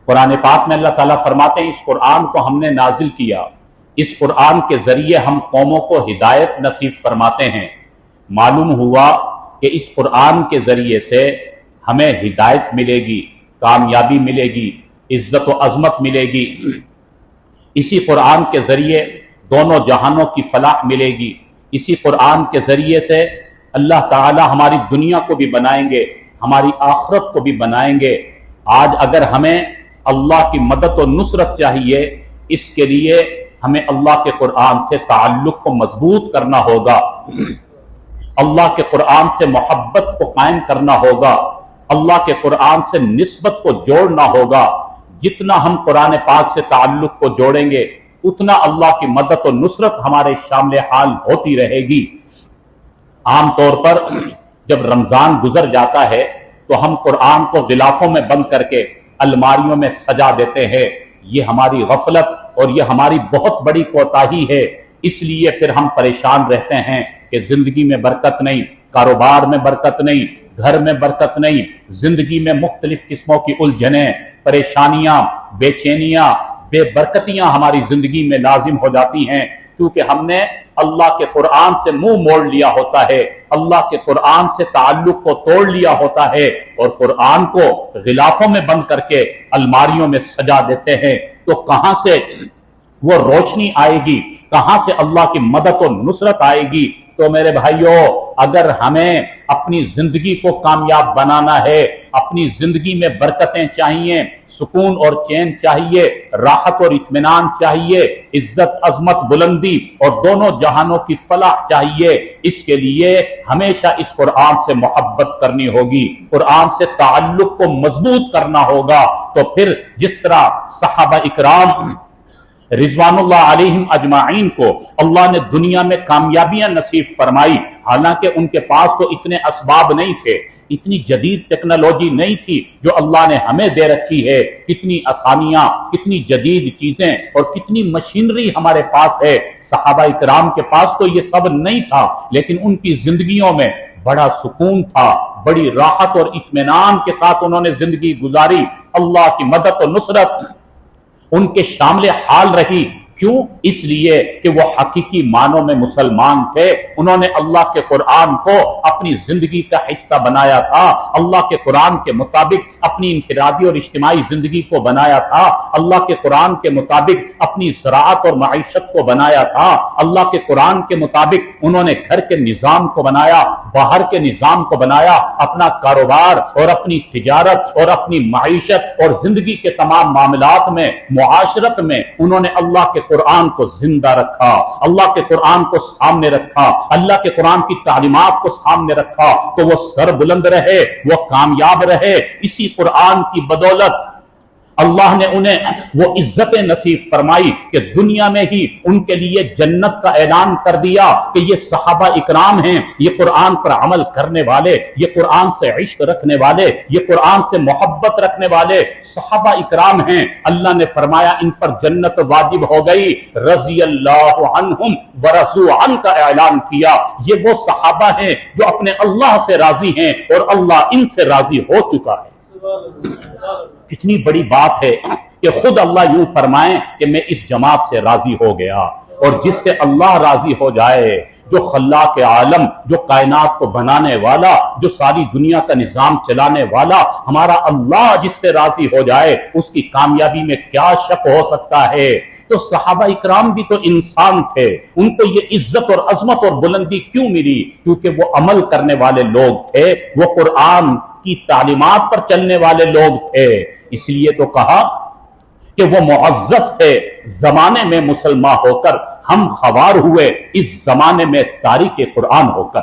قرآن پاک میں اللہ تعالیٰ فرماتے ہیں اس قرآن کو ہم نے نازل کیا، اس قرآن کے ذریعے ہم قوموں کو ہدایت نصیب فرماتے ہیں۔ معلوم ہوا کہ اس قرآن کے ذریعے سے ہمیں ہدایت ملے گی، کامیابی ملے گی، عزت و عظمت ملے گی، اسی قرآن کے ذریعے دونوں جہانوں کی فلاح ملے گی، اسی قرآن کے ذریعے سے اللہ تعالی ہماری دنیا کو بھی بنائیں گے، ہماری آخرت کو بھی بنائیں گے۔ آج اگر ہمیں اللہ کی مدد و نصرت چاہیے، اس کے لیے ہمیں اللہ کے قرآن سے تعلق کو مضبوط کرنا ہوگا، اللہ کے قرآن سے محبت کو قائم کرنا ہوگا، اللہ کے قرآن سے نسبت کو جوڑنا ہوگا۔ جتنا ہم قرآن پاک سے تعلق کو جوڑیں گے اتنا اللہ کی مدد و نصرت ہمارے شامل حال ہوتی رہے گی۔ عام طور پر جب رمضان گزر جاتا ہے تو ہم قرآن کو غلافوں میں بند کر کے الماریوں میں سجا دیتے ہیں۔ یہ ہماری غفلت اور یہ ہماری بہت بڑی کوتاہی ہے۔ اس لیے پھر ہم پریشان رہتے ہیں کہ زندگی میں برکت نہیں، کاروبار میں برکت نہیں، گھر میں برکت نہیں، زندگی میں مختلف قسموں کی الجھنیں، پریشانیاں، بے چینیاں، بے برکتیاں ہماری زندگی میں لازم ہو جاتی ہیں، کیونکہ ہم نے اللہ کے قرآن سے منہ موڑ لیا ہوتا ہے، اللہ کے قرآن سے تعلق کو توڑ لیا ہوتا ہے اور قرآن کو غلافوں میں بند کر کے الماریوں میں سجا دیتے ہیں۔ تو کہاں سے وہ روشنی آئے گی، کہاں سے اللہ کی مدد و نصرت آئے گی؟ تو میرے بھائیوں، اگر ہمیں اپنی زندگی کو کامیاب بنانا ہے، اپنی زندگی میں برکتیں چاہیے، سکون اور چین چاہیے، راحت اور اطمینان چاہیے، عزت، عظمت، بلندی اور دونوں جہانوں کی فلاح چاہیے، اس کے لیے ہمیشہ اس قرآن سے محبت کرنی ہوگی، قرآن سے تعلق کو مضبوط کرنا ہوگا۔ تو پھر جس طرح صحابہ اکرام رضوان اللہ علیہم اجمعین کو اللہ نے دنیا میں کامیابیاں نصیب فرمائی، حالانکہ ان کے پاس تو اتنے اسباب نہیں تھے، اتنی جدید ٹیکنالوجی نہیں تھی جو اللہ نے ہمیں دے رکھی ہے، کتنی آسانیاں، کتنی جدید چیزیں اور کتنی مشینری ہمارے پاس ہے۔ صحابہ اکرام کے پاس تو یہ سب نہیں تھا، لیکن ان کی زندگیوں میں بڑا سکون تھا، بڑی راحت اور اطمینان کے ساتھ انہوں نے زندگی گزاری۔ اللہ کی مدد و نصرت ان کے شامل حال رہی۔ کیوں؟ اس لیے کہ وہ حقیقی معنوں میں مسلمان تھے، انہوں نے اللہ کے قرآن کو اپنی زندگی کا حصہ بنایا تھا، اللہ کے قرآن کے مطابق اپنی انفرادی اور اجتماعی زندگی کو بنایا تھا، اللہ کے قرآن کے مطابق اپنی زراعت اور معیشت کو بنایا تھا، اللہ کے قرآن کے مطابق انہوں نے گھر کے نظام کو بنایا، باہر کے نظام کو بنایا، اپنا کاروبار اور اپنی تجارت اور اپنی معیشت اور زندگی کے تمام معاملات میں، معاشرت میں انہوں نے اللہ کے قرآن کو زندہ رکھا، اللہ کے قرآن کو سامنے رکھا، اللہ کے قرآن کی تعلیمات کو سامنے رکھا، تو وہ سر بلند رہے، وہ کامیاب رہے۔ اسی قرآن کی بدولت اللہ نے انہیں وہ عزت نصیب فرمائی کہ دنیا میں ہی ان کے لیے جنت کا اعلان کر دیا کہ یہ صحابہ اکرام ہیں، یہ قرآن پر عمل کرنے والے، یہ قرآن سے عشق رکھنے والے، یہ قرآن سے محبت رکھنے والے صحابہ اکرام ہیں۔ اللہ نے فرمایا ان پر جنت واجب ہو گئی، رضی اللہ عنہم ورضوا عنہ کا اعلان کیا۔ یہ وہ صحابہ ہیں جو اپنے اللہ سے راضی ہیں اور اللہ ان سے راضی ہو چکا ہے۔ کتنی بڑی بات ہے کہ خود اللہ یوں فرمائیں کہ میں اس جماعت سے راضی ہو گیا، اور جس سے اللہ راضی ہو جائے، جو خلاق عالم، جو کائنات کو بنانے والا، جو ساری دنیا کا نظام چلانے والا ہمارا اللہ جس سے راضی ہو جائے، اس کی کامیابی میں کیا شک ہو سکتا ہے؟ تو صحابہ اکرام بھی تو انسان تھے، ان کو یہ عزت اور عظمت اور بلندی کیوں ملی؟ کیونکہ وہ عمل کرنے والے لوگ تھے، وہ قرآن کی تعلیمات پر چلنے والے لوگ تھے۔ اس لیے تو کہا کہ وہ معزز تھے زمانے میں مسلمان ہو کر، ہم خوار ہوئے اس زمانے میں تاریخ قرآن ہو کر۔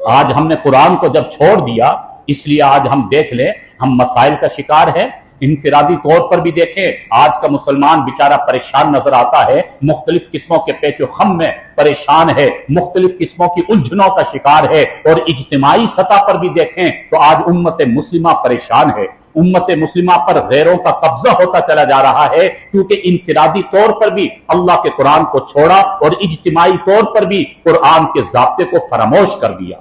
آج ہم نے قرآن کو جب چھوڑ دیا، اس لیے آج ہم دیکھ لیں ہم مسائل کا شکار ہے۔ انفرادی طور پر بھی دیکھیں، آج کا مسلمان بیچارہ پریشان نظر آتا ہے، مختلف قسموں کے پیچ و خم میں پریشان ہے، مختلف قسموں کی الجھنوں کا شکار ہے۔ اور اجتماعی سطح پر بھی دیکھیں تو آج امت مسلمہ پریشان ہے، امت مسلمہ پر غیروں کا قبضہ ہوتا چلا جا رہا ہے، کیونکہ انفرادی طور پر بھی اللہ کے قرآن کو چھوڑا اور اجتماعی طور پر بھی قرآن کے ضابطے کو فراموش کر دیا۔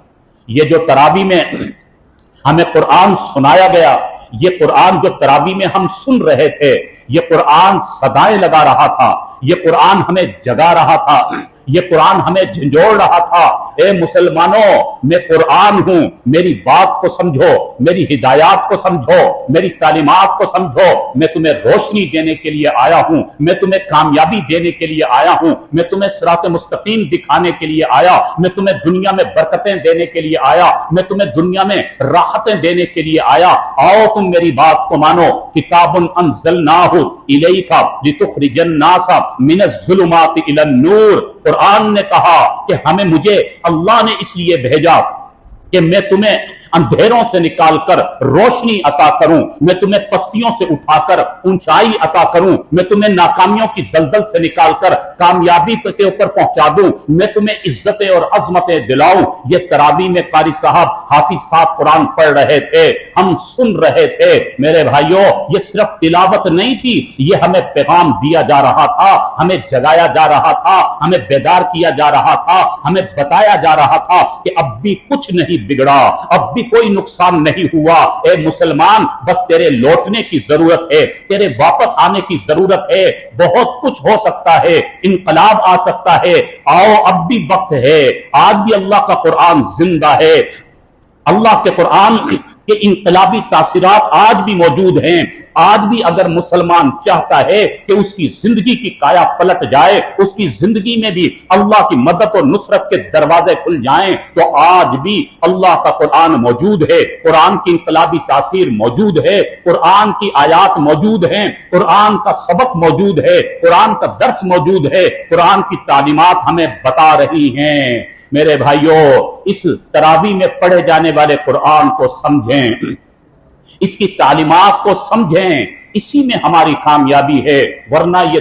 یہ جو تراویح میں ہمیں قرآن سنایا گیا، یہ قرآن جو تراویح میں ہم سن رہے تھے، یہ قرآن صدائیں لگا رہا تھا، یہ قرآن ہمیں جگا رہا تھا، یہ قرآن ہمیں جھنجھوڑ رہا تھا، اے مسلمانوں میں قرآن ہوں، میری بات کو سمجھو، میری ہدایات کو سمجھو، میری تعلیمات کو سمجھو، میں تمہیں روشنی دینے کے لیے آیا ہوں، میں تمہیں کامیابی دینے کے لیے آیا ہوں، میں تمہیں صراط مستقیم دکھانے کے لیے آیا، میں تمہیں دنیا میں برکتیں دینے کے لیے آیا، میں تمہیں دنیا میں راحتیں دینے کے لیے آیا، آؤ تم میری بات کو مانو۔ کتاب انزلناہ الیک لتخرج الناس من الظلمات الی النور، قرآن نے کہا کہ مجھے اللہ نے اس لیے بھیجا کہ میں تمہیں اندھیروں سے نکال کر روشنی عطا کروں، میں تمہیں پستیوں سے اٹھا کر اونچائی عطا کروں، میں تمہیں ناکامیوں کی دلدل سے نکال کر کامیابی کے اوپر پہنچا دوں، میں تمہیں عزتیں اور عظمتیں دلاؤں۔ یہ تراویح میں قاری صاحب، حافظ صاحب قرآن پڑھ رہے تھے، ہم سن رہے تھے۔ میرے بھائیوں، یہ صرف تلاوت نہیں تھی، یہ ہمیں پیغام دیا جا رہا تھا، ہمیں جگایا جا رہا تھا، ہمیں بیدار کیا جا رہا تھا، ہمیں بتایا جا رہا تھا کہ اب بھی کچھ نہیں بگڑا، اب بھی کوئی نقصان نہیں ہوا۔ اے مسلمان، بس تیرے لوٹنے کی ضرورت ہے، تیرے واپس آنے کی ضرورت ہے۔ بہت کچھ ہو سکتا ہے، انقلاب آ سکتا ہے، آؤ اب بھی وقت ہے، آج بھی اللہ کا قرآن زندہ ہے، اللہ کے قرآن کے انقلابی تاثرات آج بھی موجود ہیں۔ آج بھی اگر مسلمان چاہتا ہے کہ اس کی زندگی کی کایا پلٹ جائے، اس کی زندگی میں بھی اللہ کی مدد اور نصرت کے دروازے کھل جائیں، تو آج بھی اللہ کا قرآن موجود ہے، قرآن کی انقلابی تاثیر موجود ہے، قرآن کی آیات موجود ہیں، قرآن کا سبق موجود ہے، قرآن کا درس موجود ہے، قرآن کی تعلیمات ہمیں بتا رہی ہیں۔ میرے بھائیوں، اس تراویح میں پڑھے جانے والے قرآن کو سمجھیں، اس کی تعلیمات کو سمجھیں، اسی میں ہماری کامیابی ہے، ورنہ یہ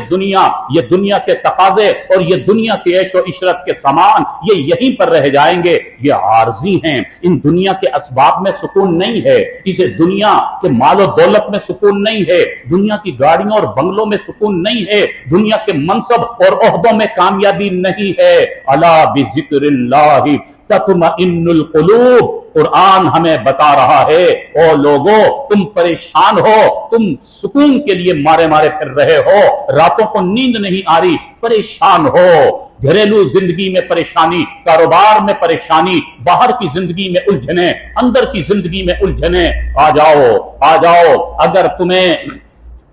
دنیا کے تقاضے اور یہ دنیا کی عیش و عشرت کے سامان یہ یہیں پر رہ جائیں گے، یہ عارضی ہیں۔ ان دنیا کے اسباب میں سکون نہیں ہے، اسے دنیا کے مال و دولت میں سکون نہیں ہے، دنیا کی گاڑیوں اور بنگلوں میں سکون نہیں ہے، دنیا کے منصب اور عہدوں میں کامیابی نہیں ہے۔ الا بذکر اللہ تطمئن القلوب، قرآن ہمیں بتا رہا ہے، او لوگو تم پریشان ہو، تم سکون کے لیے مارے پھر رہے ہو، راتوں کو نیند نہیں آ رہی، پریشان ہو، گھریلو زندگی میں پریشانی، کاروبار میں پریشانی، باہر کی زندگی میں الجھنیں، اندر کی زندگی میں الجھنیں، آ جاؤ اگر تمہیں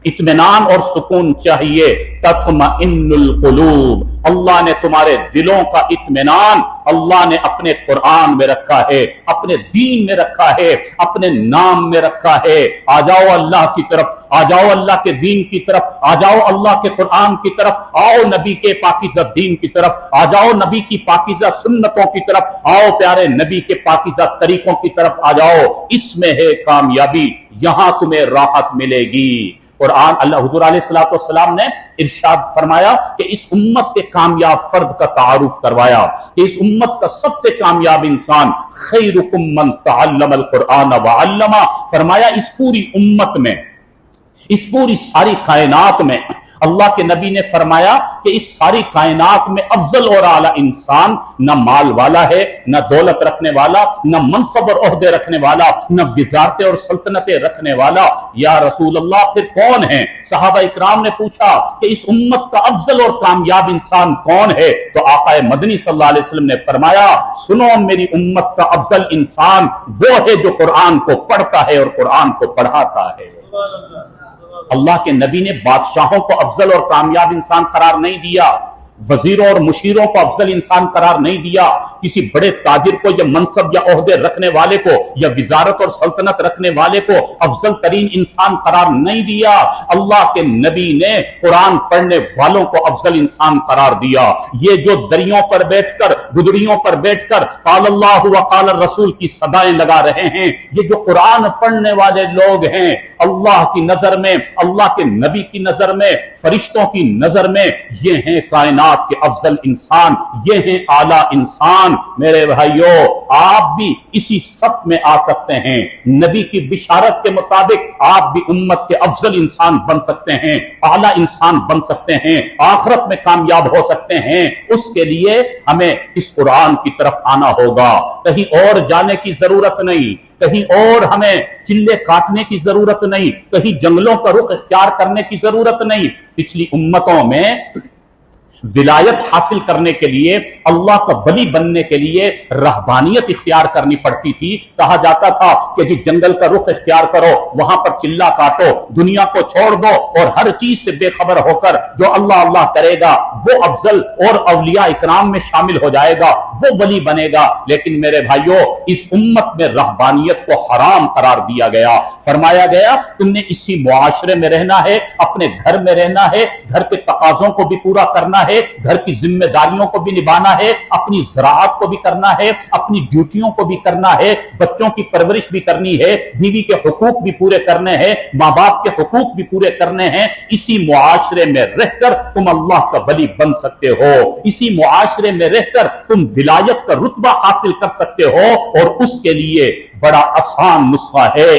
اطمینان اور سکون چاہیے، تطمئن القلوب، اللہ نے تمہارے دلوں کا اطمینان اللہ نے اپنے قرآن میں رکھا ہے، اپنے دین میں رکھا ہے، اپنے نام میں رکھا ہے۔ آ جاؤ اللہ کی طرف، آ جاؤ اللہ کے دین کی طرف، آ جاؤ اللہ کے قرآن کی طرف، آؤ نبی کے پاکیزہ دین کی طرف، آ جاؤ نبی کی پاکیزہ سنتوں کی طرف، آؤ پیارے نبی کے پاکیزہ طریقوں کی طرف آ جاؤ، اس میں ہے کامیابی، یہاں تمہیں راحت ملے گی۔ قرآن اللہ حضور علیہ السلام نے ارشاد فرمایا کہ اس امت کے کامیاب فرد کا تعارف کروایا کہ اس امت کا سب سے کامیاب انسان خیرکم من تعلم القرآن وعلمہ، فرمایا اس پوری امت میں، اس پوری ساری کائنات میں اللہ کے نبی نے فرمایا کہ اس ساری کائنات میں افضل اور اعلیٰ انسان نہ مال والا ہے، نہ دولت رکھنے والا، نہ منصب اور عہدے رکھنے والا، نہ وزارتیں اور سلطنتیں رکھنے والا۔ یا رسول اللہ پھر کون ہے؟ صحابہ اکرام نے پوچھا کہ اس امت کا افضل اور کامیاب انسان کون ہے؟ تو آقا مدنی صلی اللہ علیہ وسلم نے فرمایا، سنو میری امت کا افضل انسان وہ ہے جو قرآن کو پڑھتا ہے اور قرآن کو پڑھاتا ہے۔ اللہ کے نبی نے بادشاہوں کو افضل اور کامیاب انسان قرار نہیں دیا، وزیروں اور مشیروں کو افضل انسان قرار نہیں دیا، کسی بڑے تاجر کو یا منصب یا عہدے رکھنے والے کو یا وزارت اور سلطنت رکھنے والے کو افضل ترین انسان قرار نہیں دیا۔ اللہ کے نبی نے قرآن پڑھنے والوں کو افضل انسان قرار دیا۔ یہ جو دریوں پر بیٹھ کر، گدڑیوں پر بیٹھ کر قال اللہ و قال الرسول کی صدائیں لگا رہے ہیں، یہ جو قرآن پڑھنے والے لوگ ہیں، اللہ کی نظر میں، اللہ کے نبی کی نظر میں، فرشتوں کی نظر میں، یہ ہیں کائنات कायनात के अफजल इंसान, ये हैं आला इंसान। मेरे भाइयों, आप भी इसी सफ में आ सकते हैं। नबी की बिशारत के मुताबिक आप भी उम्मत के अफजल इंसान बन सकते हैं, आला इंसान बन सकते हैं, आखिरत में कामयाब हो सकते हैं। उसके लिए हमें इस कुरान की तरफ आना होगा, कहीं और जाने की जरूरत नहीं, कहीं और हमें चिल्ले काटने की जरूरत नहीं, कहीं जंगलों का रुख इख्तियार करने की जरूरत नहीं। पिछली उम्मतों में विलायत हासिल करने के लिए, अल्लाह का वली बनने के लिए रहबानियत इख्तियार करनी पड़ती थी। कहा जाता था कि जी जंगल का रुख इख्तियार करो, वहां पर चिल्ला काटो, दुनिया को छोड़ दो और हर चीज से बेखबर होकर जो अल्लाह अल्लाह करेगा वो अफजल और औलिया इकराम में शामिल हो जाएगा, वो वली बनेगा। लेकिन मेरे भाइयों, इस उम्मत में रहबानियत को हराम करार दिया गया। फरमाया गया तुमने इसी मुआशरे में रहना है, अपने घर में रहना है, घर के तकाजों को भी पूरा करना है, घर की जिम्मेदारियों को भी निभाना है, अपनी ज़राअत को भी करना है, अपनी ड्यूटियों को भी करना है, बच्चों की परवरिश भी करनी है, बीवी के हुकूक भी पूरे करने हैं, माँ बाप के हुकूक भी पूरे करने हैं। इसी मुआशरे में रहकर तुम अल्लाह का वली बन सकते हो, इसी मुआशरे में रहकर तुम विलायत का रुतबा हासिल कर सकते हो। और उसके लिए बड़ा आसान नुस्खा है,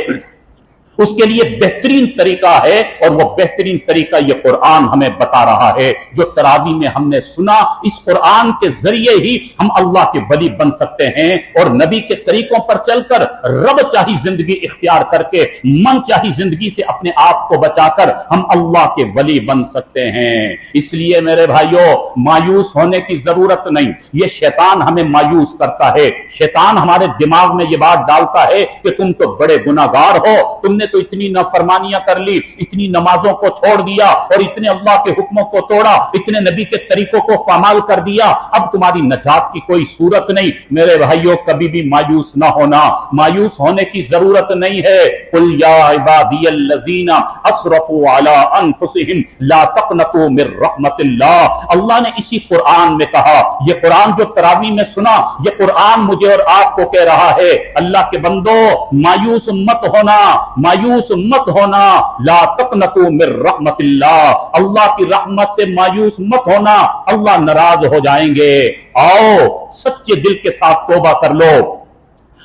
उसके लिए बेहतरीन तरीका है, और वो बेहतरीन तरीका ये कुरान हमें बता रहा है। जो तरावी में हमने सुना, इस कुरान के जरिए ही हम अल्लाह के वली बन सकते हैं, और नबी के तरीकों पर चलकर रब चाही जिंदगी इख्तियार करके, मन चाही जिंदगी से अपने आप को बचाकर हम अल्लाह के वली बन सकते हैं। इसलिए मेरे भाइयों, मायूस होने की जरूरत नहीं। ये शैतान हमें मायूस करता है, शैतान हमारे दिमाग में ये बात डालता है कि तुम तो बड़े गुनाहगार हो, तुमने तो इतनी नाफरमानियां कर ली, इतनी नमाजों को छोड़ दिया और इतने अल्लाह के हुक्मों को तोड़ा, इतने नबी के तरीकों को पामाल कर दिया, अब तुम्हारी नजात की कोई सूरत नहीं। मेरे भाइयों, कभी भी मायूस ना होना, मायूस होने की जरूरत नहीं है। कुल या इबादियल्लज़ीना अस्रफू अला अनफुसिहिम ला तक़नतू मिर रहमतिल्लाह। अल्लाह ने इसी कुरान में कहा, ये कुरान जो तरावी में सुना, ये कुरान मुझे और आपको कह रहा है, अल्लाह के बंदो मायूस मत होना, मायूस मत होना। ला तक़नतू मिर रहमतिल्लाह, अल्लाह की रहमत से मायूस मत होना, अल्लाह नाराज हो जाएंगे। आओ सच्चे दिल के साथ तौबा कर लो,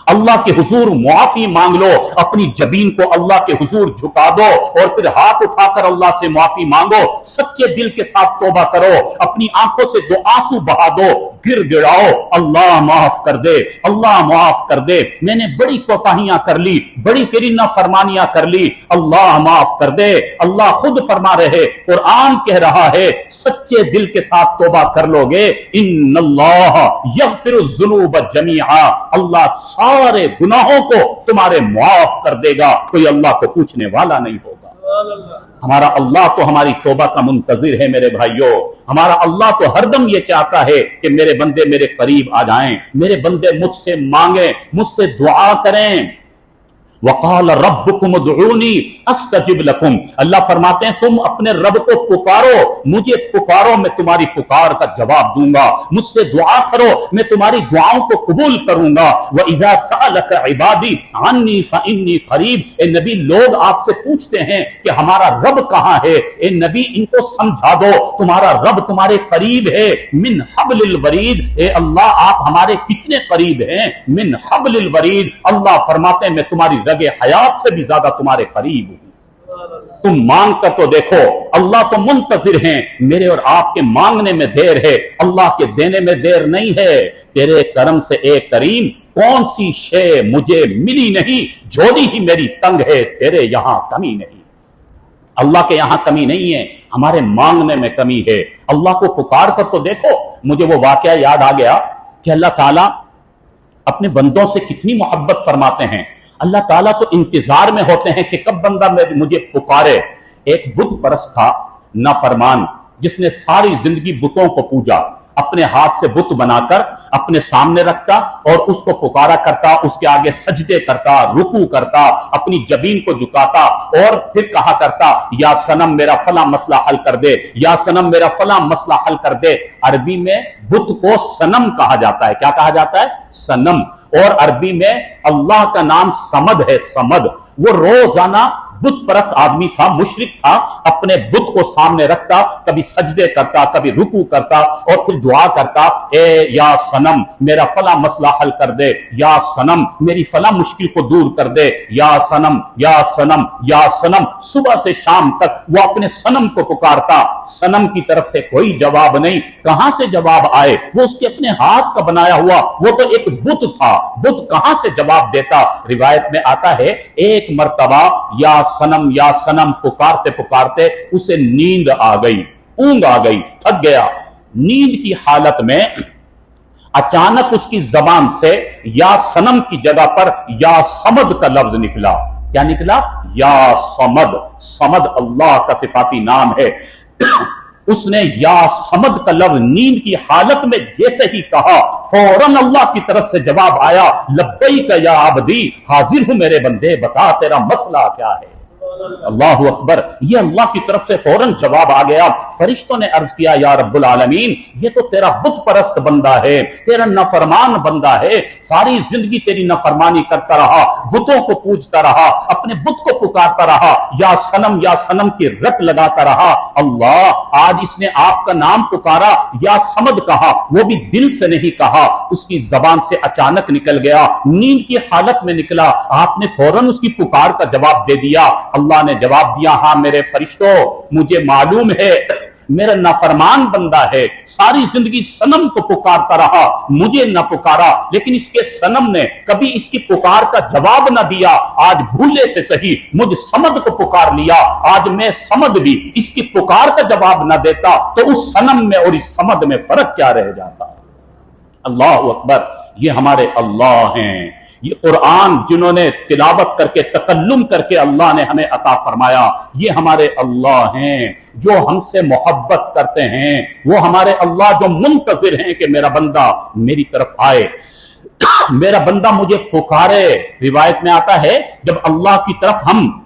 अल्लाह के हुजूर मुआफी मांग लो, अपनी जबीन को अल्लाह के हुजूर झुका दो और फिर हाथ उठाकर अल्लाह से माफी मांगो। सच्चे दिल के साथ तौबा करो, अपनी आंखों से दो आंसू बहा दो, गिर गिड़ाओ, अल्लाह माफ कर दे, अल्लाह माफ कर दे, मैंने बड़ी कोताहियां कर ली, बड़ी तेरी नाफरमानियां कर ली, अल्लाह माफ कर दे। अल्लाह खुद फरमा रहे, कुरान कह रहा है, सच्चे दिल के साथ तौबा कर लोगे, इन्नल्लाह यग़फिरुज़्ज़ुनूब जमीआ, अल्लाह सारे गुनाहों को तुम्हारे मुआफ कर देगा, कोई अल्लाह को पूछने वाला नहीं होगा। हमारा अल्लाह तो हमारी तौबा का मुंतजिर है मेरे भाइयों, हमारा अल्लाह तो हरदम ये चाहता है कि मेरे बंदे मेरे करीब आ जाएं, मेरे बंदे मुझसे मांगे, मुझसे दुआ करें। वक़ाल रब्बुकुम उदऊनी अस्तजिब लकुम, अल्लाह फरमाते हैं तुम अपने रब को पुकारो, मुझे पुकारो, मैं तुम्हारी पुकार का जवाब दूंगा, मुझसे दुआ करो, मैं तुम्हारी दुआओं को कबूल करूंगा। व इज़ा सअलक इबादी अन्नी फइन्नी करीब, ए नबी लोग आपसे पूछते हैं कि हमारा रब कहां है, ए नबी इनको समझा दो तुम्हारा रब तुम्हारे करीब है। मिन हब्लिल वरीद, ए अल्लाह आप हमारे कितने करीब हैं। मिन हब्लिल वरीद, अल्लाह फरमाते हैं मैं तुम्हारी रगे हयात से भी ज्यादा तुम्हारे करीब हूं। तुम मांग कर तो देखो, अल्लाह तो मुंतजिर हैं, मेरे और आपके मांगने में देर है, अल्लाह के देने में देर नहीं है। तेरे करम से एक करीम कौन सी शे मुझे मिली नहीं, झोली ही मेरी तंग है, तेरे यहां कमी नहीं। अल्लाह के यहां कमी नहीं है, हमारे मांगने में कमी है। अल्लाह को पुकार कर तो देखो। मुझे वो वाकया याद आ गया कि अल्लाह ताला अपने बंदों से कितनी मोहब्बत फरमाते हैं। अल्लाह ताला तो इंतजार में होते हैं कि कब बंदा मुझे पुकारे। एक बुत परस्त था, नाफरमान, जिसने सारी जिंदगी बुतों को पूजा, अपने हाथ से बुत बनाकर अपने सामने रखता और उसको पुकारा करता, उसके आगे सजदे करता, रुकू करता, अपनी जबीन को झुकाता और फिर कहा करता, या सनम मेरा फला मसला हल कर दे, या सनम मेरा फला मसला हल कर दे। अरबी में बुत को सनम कहा जाता है। क्या कहा जाता है? सनम। और अरबी में अल्लाह का नाम समद है, समद। वो रोजाना बुत परस्त आदमी था, मुशरिक था, अपने बुत को सामने रखता, कभी सजदे करता, कभी रुकू करता और फिर दुआ करता, ए या सनम मेरा फला मसला हल कर दे, या सनम मेरी फला मुश्किल को दूर कर दे, या सनम या सनम या सनम। सुबह से शाम तक वो अपने सनम को पुकारता, सनम की तरफ से कोई जवाब नहीं। कहां से जवाब आए? वो उसके अपने हाथ का बनाया हुआ वो तो एक बुत था, बुत कहां से जवाब देता? रिवायत में आता है एक मर्तबा या सनम पुकारते पुकारते उसे नींद आ गई, ऊंघ आ गई, थक गया। नींद की हालत में अचानक उसकी जबान से या सनम की जगह पर या समद का लफ्ज निकला। क्या निकला? या समद। समद अल्लाह का सिफाती नाम है। उसने या समद का लफ्ज नींद की हालत में जैसे ही कहा, फौरन अल्लाह की तरफ से जवाब आया, लब्बैक या अब्दी, हाजिर हूं मेरे बंदे, बता तेरा मसला क्या है। अल्लाह अकबर, ये अल्लाह की तरफ से फौरन जवाब आ गया। फरिश्तों ने अर्ज किया, या रब्बुल आलमीन, ये तो तेरा बुत परस्त बंदा है, तेरा नफरमान बंदा है, सारी जिंदगी तेरी नफरमानी करता रहा, बुतों को पूजता रहा, अपने बुत को पुकारता रहा, या सनम की रट लगाता रहा। अल्लाह, आज इसने आपका नाम पुकारा, या समद कहा, वो भी दिल से नहीं कहा, उसकी जबान से अचानक निकल गया, नींद की हालत में निकला। आपने फौरन उसकी पुकार का जवाब दे दिया। अल्लाह ने जवाब दिया, हां मेरे फरिश्तों, मुझे मालूम है मेरा नाफरमान बंदा है, सारी जिंदगी सनम को पुकारता रहा, मुझे न पुकारा, लेकिन इसके सनम ने कभी इसकी पुकार का जवाब न दिया। आज भूले से सही मुझ समद को पुकार लिया, आज मैं समद भी इसकी पुकार का जवाब न देता तो उस सनम में और इस समद में फर्क क्या रह जाता। अल्लाह अकबर, ये हमारे अल्लाह हैं, ये कुरान जिन्होंने तिलावत करके तकल्लुम करके अल्लाह ने हमें अता फरमाया, ये हमारे अल्लाह हैं जो हमसे मोहब्बत करते हैं, वो हमारे अल्लाह जो मुंतजिर हैं कि मेरा बंदा मेरी तरफ आए, मेरा बंदा मुझे पुकारे। रिवायत में आता है जब अल्लाह की तरफ हम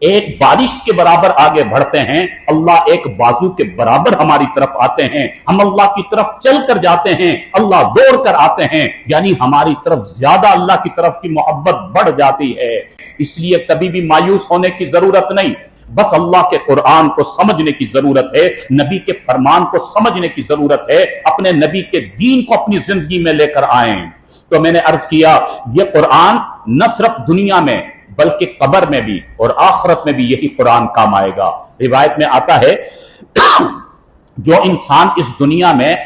एक बारिश के बराबर आगे बढ़ते हैं, अल्लाह एक बाजू के बराबर हमारी तरफ आते हैं, हम अल्लाह की तरफ चल कर जाते हैं, अल्लाह दौड़ कर आते हैं, यानी हमारी तरफ ज्यादा अल्लाह की तरफ की मोहब्बत बढ़ जाती है। इसलिए कभी भी मायूस होने की जरूरत नहीं, बस अल्लाह के कुरान को समझने की जरूरत है, नबी के फरमान को समझने की जरूरत है, अपने नबी के दीन को अपनी जिंदगी में लेकर आए। तो मैंने अर्ज किया, यह कुरान न सिर्फ दुनिया में बल्कि कब्र में भी और आखिरत में भी यही कुरान काम आएगा। रिवायत में आता है जो इंसान इस दुनिया में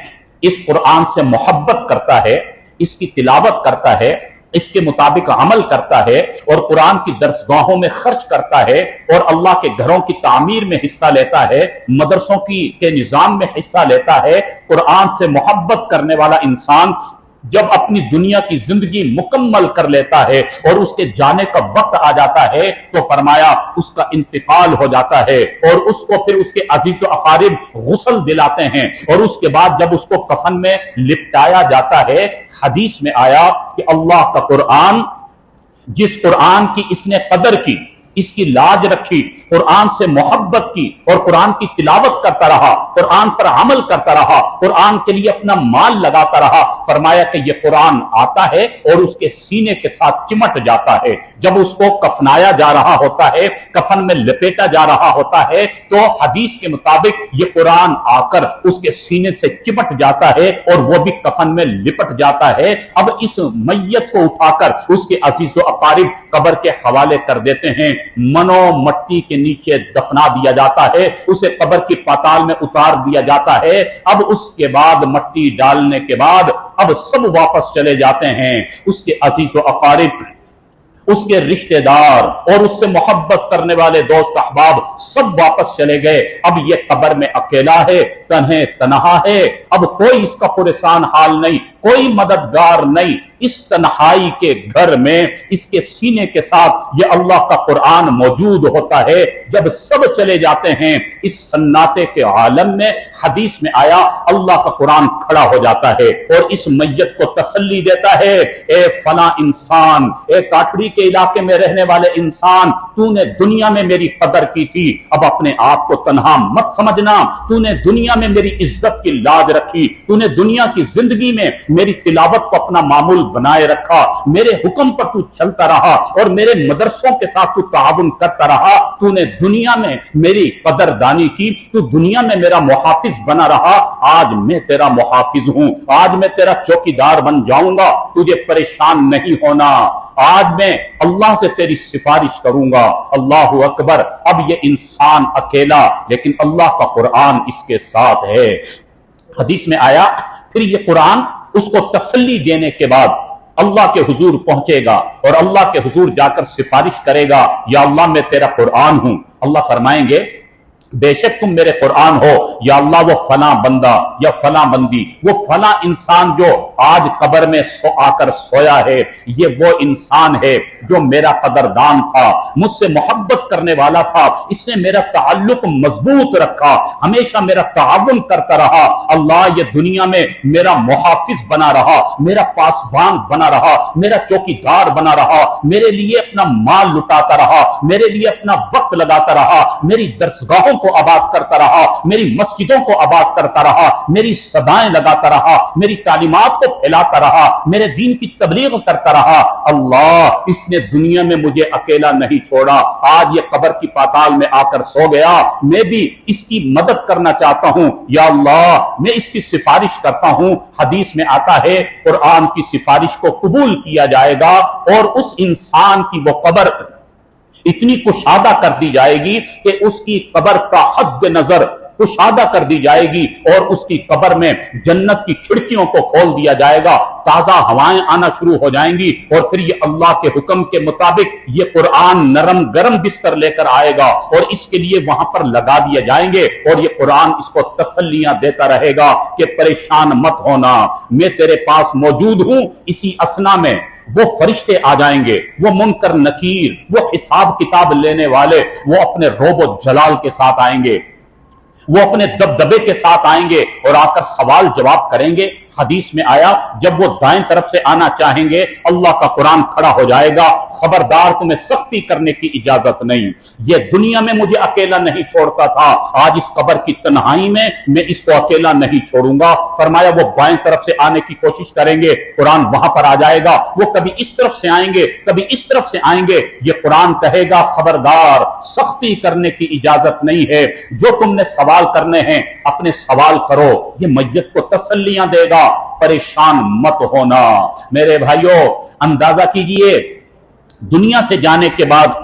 इस कुरान से मोहब्बत करता है, इसकी तिलावत करता है, इसके मुताबिक अमल करता है और कुरान की दरसगाहों में खर्च करता है और अल्लाह के घरों की तामीर में हिस्सा लेता है, मदरसों के निजाम में हिस्सा लेता है, कुरान से मोहब्बत करने वाला इंसान जब अपनी दुनिया की जिंदगी मुकम्मल कर लेता है और उसके जाने का वक्त आ जाता है तो फरमाया उसका इंतकाल हो जाता है और उसको फिर उसके अजीज अकारिब गुस्ल दिलाते हैं और उसके बाद जब उसको कफन में लिपटाया जाता है, हदीस में आया कि अल्लाह का कुरान, जिस कुरान की इसने कदर की, इसकी लाज रखी, कुरान से मोहब्बत की और कुरान की तिलावत करता रहा, कुरान पर अमल करता रहा, कुरान के लिए अपना माल लगाता रहा, फरमाया कि यह कुरान आता है और उसके सीने के साथ चिमट जाता है। जब उसको कफनाया जा रहा होता है, कफन में लपेटा जा रहा होता है, तो हदीस के मुताबिक यह कुरान आकर उसके सीने से चिमट जाता है और वो भी कफन में लिपट जाता है। अब इस मैयत को उठाकर उसके अजीज व अकारिब कब्र के हवाले कर देते हैं, मनो मट्टी के नीचे दफना दिया जाता है, उसे कब्र की पाताल में उतार दिया जाता है। अब उसके बाद मट्टी डालने के बाद अब सब वापस चले जाते हैं, उसके अजीज व अकारिब, उसके रिश्तेदार और उससे मोहब्बत करने वाले दोस्त अहबाब सब वापस चले गए। अब ये कब्र में अकेला है, तन्हे तनहा है, अब कोई इसका परेशान हाल नहीं, कोई मददगार नहीं। इस तन्हाई के घर में इसके सीने के साथ ये अल्लाह का कुरान मौजूद होता है। जब सब चले जाते हैं इस सन्नाटे के आलम में, हदीस में आया अल्लाह का कुरान खड़ा हो जाता है और इस मैयत को तसल्ली देता है, ए फला इंसान, ए काठड़ी के इलाके में रहने वाले इंसान, तूने दुनिया में मेरी कदर की थी, अब अपने आप को तन्हा मत समझना, तूने दुनिया में मेरी इज्जत की लाज रखी, तूने दुनिया की जिंदगी में मेरी तिलावत को अपना मामूल बनाए रखा, मेरे हुक्म पर तू चलता रहा और मेरे मदरसों के साथ तू ताउन करता रहा, तूने दुनिया में मेरी कदरदानी की, तू दुनिया में मेरा मुहाफिज बना रहा। आज मैं तेरा मुहाफिज हूं, आज मैं तेरा चौकीदार बन जाऊंगा, तुझे परेशान नहीं होना। आज मैं अल्लाह से तेरी सिफारिश करूंगा। अल्लाहु अकबर। अब ये इंसान अकेला, लेकिन अल्लाह का कुरान इसके साथ है। हदीस में आया, फिर ये कुरान उसको तसल्ली देने के बाद अल्लाह के हुजूर पहुंचेगा और अल्लाह के हुजूर जाकर सिफारिश करेगा, या अल्लाह मैं तेरा कुरान हूं। अल्लाह फरमाएंगे बेशक तुम मेरे कुरान हो, या अल्लाह वो फला बंदा या फला बंदी, वो फला इंसान जो आज कब्र में आकर सोया है, ये वो इंसान है जो मेरा कदरदान था, मुझसे मोहब्बत करने वाला था, इसने मेरा ताल्लुक मजबूत रखा, हमेशा मेरा ताउन करता रहा। अल्लाह ये दुनिया में मेरा मुहाफिज बना रहा, मेरा पासबान बना रहा, मेरा चौकीदार बना रहा, मेरे लिए अपना माल लुटाता रहा, मेरे लिए अपना वक्त लगाता रहा, मेरी दरसगाहों को आबाद करता रहा, मेरी मस्जिदों को आबाद करता रहा, मेरी सदाएं लगाता रहा, मेरी तालीमात को फैलाता रहा, मेरे दीन की तबलीग करता रहा। अल्लाह इसने दुनिया में मुझे अकेला नहीं छोड़ा, आज ये कब्र की पाताल में आकर सो गया, मैं भी इसकी मदद करना चाहता हूं, या अल्लाह मैं इसकी सिफारिश करता हूं। हदीस में आता है कुरान की सिफारिश को कबूल किया जाएगा और उस इंसान की वो कब्र इतनी कुशादा कर दी जाएगी कि उसकी कब्र का हद नजर कुशादा कर दी जाएगी और उसकी कब्र में जन्नत की खिड़कियों को खोल दिया जाएगा, ताजा हवाएं आना शुरू हो जाएंगी और फिर ये अल्लाह के हुक्म के मुताबिक ये कुरान नरम गरम बिस्तर लेकर आएगा और इसके लिए वहां पर लगा दिए जाएंगे और ये कुरान इसको तसल्लियां देता रहेगा कि परेशान मत होना, मैं तेरे पास मौजूद हूं। इसी असना में वो फरिश्ते आ जाएंगे, वो मुनकर नकीर, वो हिसाब किताब लेने वाले, वो अपने रोबो जलाल के साथ आएंगे, वो अपने दबदबे के साथ आएंगे और आकर सवाल जवाब करेंगे। हदीस में आया जब वो दाएं तरफ से आना चाहेंगे अल्लाह का कुरान खड़ा हो जाएगा, खबरदार तुम्हें सख्ती करने की इजाजत नहीं, ये दुनिया में मुझे अकेला नहीं छोड़ता था, आज इस कब्र की तन्हाई में मैं इसको अकेला नहीं छोड़ूंगा। फरमाया वो बाएं तरफ से आने की कोशिश करेंगे, कुरान वहां पर आ जाएगा, वो कभी इस तरफ से आएंगे कभी इस तरफ से आएंगे, ये कुरान कहेगा खबरदार सख्ती करने की इजाजत नहीं है, जो तुमने सवाल करने हैं अपने सवाल करो। ये मैयत को तसल्लियां देगा, परेशान मत होना। मेरे भाइयों अंदाजा कीजिए, दुनिया से जाने के बाद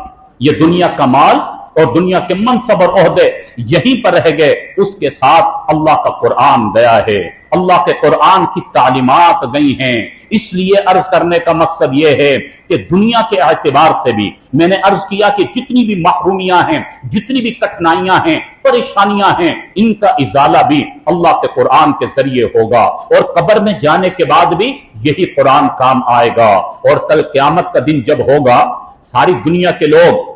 ये दुनिया का माल और दुनिया के मनसब और ओहदे यहीं पर रह गए, उसके साथ अल्लाह का कुरान गया है, अल्लाह के कुरान की तालीमात गई हैं। इसलिए अर्ज करने का मकसद यह है कि दुनिया के एतबार से भी मैंने अर्ज किया कि जितनी भी महरूमियां हैं, जितनी भी कठिनाइयां हैं, परेशानियां हैं, इनका इजाला भी अल्लाह के कुरान के जरिए होगा और कब्र में जाने के बाद भी यही कुरान काम आएगा। और कल क़यामत का दिन जब होगा, सारी दुनिया के लोग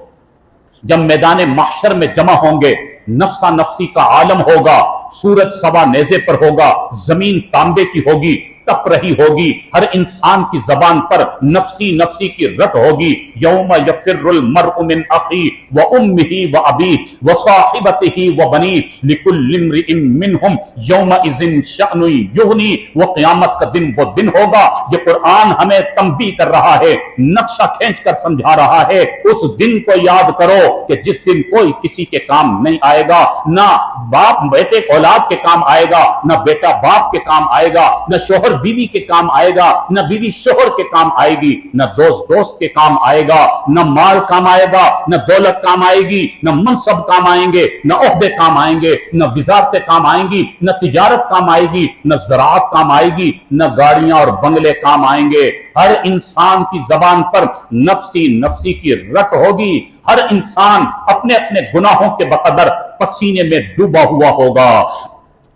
जब मैदान महशर में जमा होंगे, नफ्सा नफ्सी का आलम होगा, सूरज सवा नेजे पर होगा, जमीन तांबे की होगी, तप रही होगी, हर इंसान की जबान पर नफ्सी नफ्सी की रट होगी। यौम यफिर्रुल मर्उ मिन अखी व उम्मिही व अबी व साहिबतिही व बनी लिकुल्लि इम्रिइन मिनहुम यौमइज़िन शअनु युगनी। वो क़यामत का दिन वो दिन होगा। ये कुरान हमें तंबीह कर रहा है, नक्शा खींच कर समझा रहा है। उस दिन को याद करो कि जिस दिन कोई किसी के काम नहीं आएगा, ना बाप बेटे औलाद के काम आएगा, ना बेटा बाप के काम आएगा, ना शोहर बीवी के काम आएगा, न बीवी शोहर के काम आएगी, न दोस्त दोस्त के काम आएगा, न माल काम आएगा, न दौलत काम आएगी, न मनसब काम आएंगे, न ओहदे काम आएंगे, न वजारतें काम आएंगी, न तिजारत काम आएगी, न ज़राअत काम आएगी, न गाड़ियां और बंगले काम आएंगे। हर इंसान की जबान पर नफ्सी नफ्सी की रट होगी। हर इंसान अपने अपने गुनाहों के बकदर पसीने में डूबा हुआ होगा।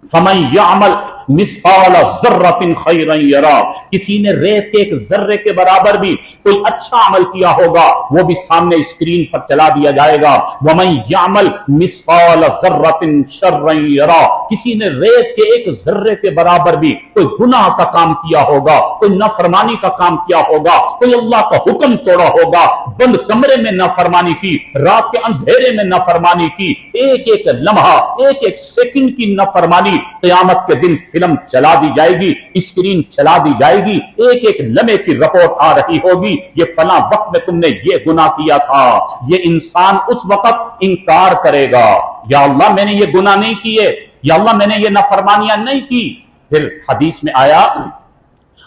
फमन यअमल मिस्काल ज़र्रतिन खैरन यरा, किसी ने रेत के एक जर्रे के बराबर भी कोई अच्छा अमल किया होगा, वो भी सामने स्क्रीन पर चला दिया जाएगा। वमन यअमल मिस्काल ज़र्रतिन शर्रन यरा, किसी ने रेत के एक जर्रे के बराबर भी कोई गुनाह का काम किया होगा, कोई नाफरमानी का काम किया होगा, कोई अल्लाह का हुक्म तोड़ा होगा, बंद कमरे में नाफरमानी की, रात के अंधेरे में नाफरमानी की, एक एक लम्हा एक एक सेकंड की नाफरमानी क़यामत के दिन فلم چلا دی جائے گی، اسکرین چلا دی جائے گی، ایک ایک لمحے کی رپورٹ آ رہی ہوگی، یہ فلاں وقت میں تم نے یہ گناہ کیا تھا۔ یہ انسان اس وقت انکار کرے گا، یا اللہ میں نے یہ گناہ نہیں کیے، یا اللہ میں نے یہ نافرمانیاں نہیں کی۔ پھر حدیث میں آیا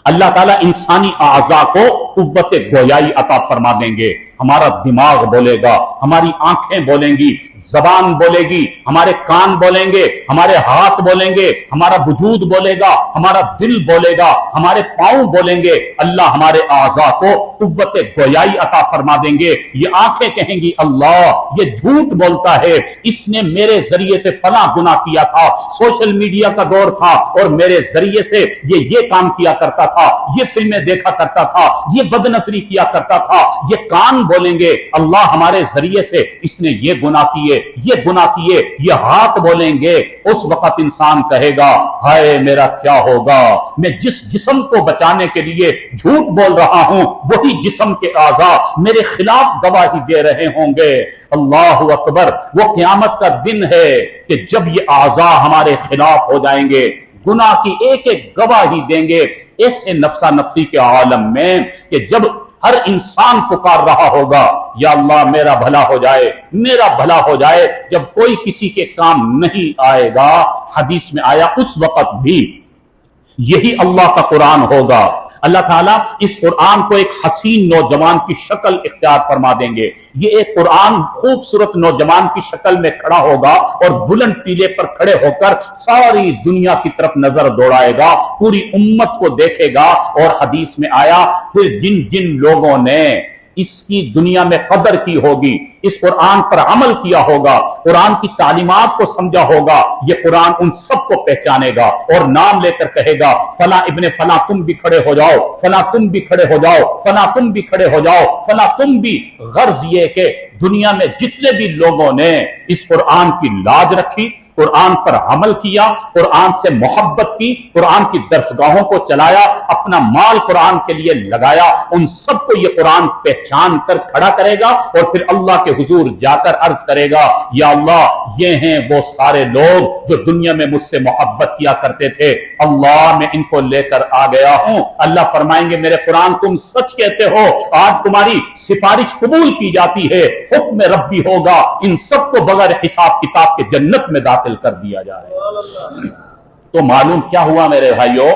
اللہ تعالیٰ انسانی اعضاء کو قوت گویائی عطا فرما دیں گے۔ ہمارا دماغ بولے گا، ہماری آنکھیں بولیں گی، زبان بولے گی، ہمارے کان بولیں گے، ہمارے ہاتھ بولیں گے، ہمارا وجود بولے گا، ہمارا دل بولے گا، ہمارے پاؤں بولیں گے۔ اللہ ہمارے اعضاء کو قوت گویائی عطا فرما دیں گے۔ یہ آنکھیں کہیں گی اللہ یہ جھوٹ بولتا ہے، اس نے میرے ذریعے سے فلاں گناہ کیا تھا، سوشل میڈیا کا دور تھا اور میرے ذریعے سے یہ کام کیا کرتا تھا، یہ فلمیں دیکھا کرتا تھا، یہ بدنظری کیا کرتا تھا۔ یہ کان بولیں گے اللہ ہمارے ذریعے سے اس نے یہ گناہ کیے، یہ گناہ کیے۔ یہ ہاتھ بولیں گے۔ اس وقت انسان کہے گا ہائے میرا کیا ہوگا، میں جس جسم کو بچانے کے لیے جھوٹ بول رہا ہوں وہی جسم کے اعضاء میرے خلاف گواہی دے رہے ہوں گے۔ اللہ اکبر۔ وہ قیامت کا دن ہے کہ جب یہ اعضاء ہمارے خلاف ہو جائیں گے، گناہ کی ایک ایک گواہی دیں گے ایسے نفسا نفسی کے عالم میں کہ جب ہر انسان پکار رہا ہوگا یا اللہ میرا بھلا ہو جائے، میرا بھلا ہو جائے، جب کوئی کسی کے کام نہیں آئے گا۔ حدیث میں آیا اس وقت بھی یہی اللہ کا قرآن ہوگا۔ اللہ تعالیٰ اس قرآن کو ایک حسین نوجوان کی شکل اختیار فرما دیں گے۔ یہ ایک قرآن خوبصورت نوجوان کی شکل میں کھڑا ہوگا اور بلند ٹیلے پر کھڑے ہو کر ساری دنیا کی طرف نظر دوڑائے گا، پوری امت کو دیکھے گا۔ اور حدیث میں آیا پھر جن جن لوگوں نے اس کی دنیا میں قدر کی ہوگی، اس قرآن پر عمل کیا ہوگا، قرآن کی تعلیمات کو سمجھا ہوگا، یہ قرآن ان سب کو پہچانے گا اور نام لے کر کہے گا فلاں ابن فلاں تم بھی کھڑے ہو جاؤ، فلاں تم بھی کھڑے ہو جاؤ، فلاں تم بھی کھڑے ہو جاؤ، فلاں تم بھی۔ غرض یہ کہ دنیا میں جتنے بھی لوگوں نے اس قرآن کی لاج رکھی، قرآن پر عمل کیا، قرآن سے محبت کی، قرآن کی درسگاہوں کو چلایا، اپنا مال قرآن کے لیے لگایا، ان سب کو یہ قرآن پہچان کر کھڑا کرے گا اور پھر اللہ کے حضور جا کر عرض کرے گا یا اللہ یہ ہیں وہ سارے لوگ جو دنیا میں مجھ سے محبت کیا کرتے تھے، اللہ میں ان کو لے کر آ گیا ہوں۔ اللہ فرمائیں گے میرے قرآن تم سچ کہتے ہو، آج تمہاری سفارش قبول کی جاتی ہے، حکم ربی ہوگا، ان سب کو بغیر حساب کتاب کے جنت میں داخل کر دیا جائے۔ تو معلوم کیا ہوا میرے بھائیو،